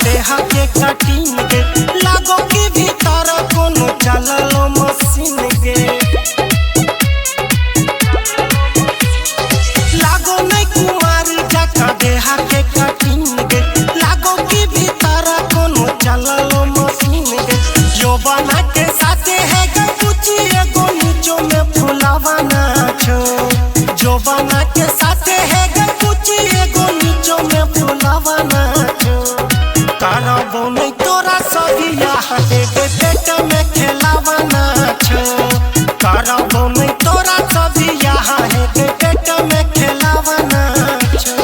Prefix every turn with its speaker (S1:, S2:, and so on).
S1: देहा के कटिंग के लागो के भीतर कोनो चललो मशीन के लागो नहीं कुमारी जका देहा के कटिंग के लागो के भीतर कोनो चललो मशीन के जो बना के साथे है कुची एगो नीचो में फुलावा नाचो जो बना के साथे है कुची एगो नीचो में फुलावा नाचो करबो नहीं तोरा सदिया देवे पेट में खेलावा नाचो करबो नहीं तोरा सदिया देवे पेट में खेलावा नाचो।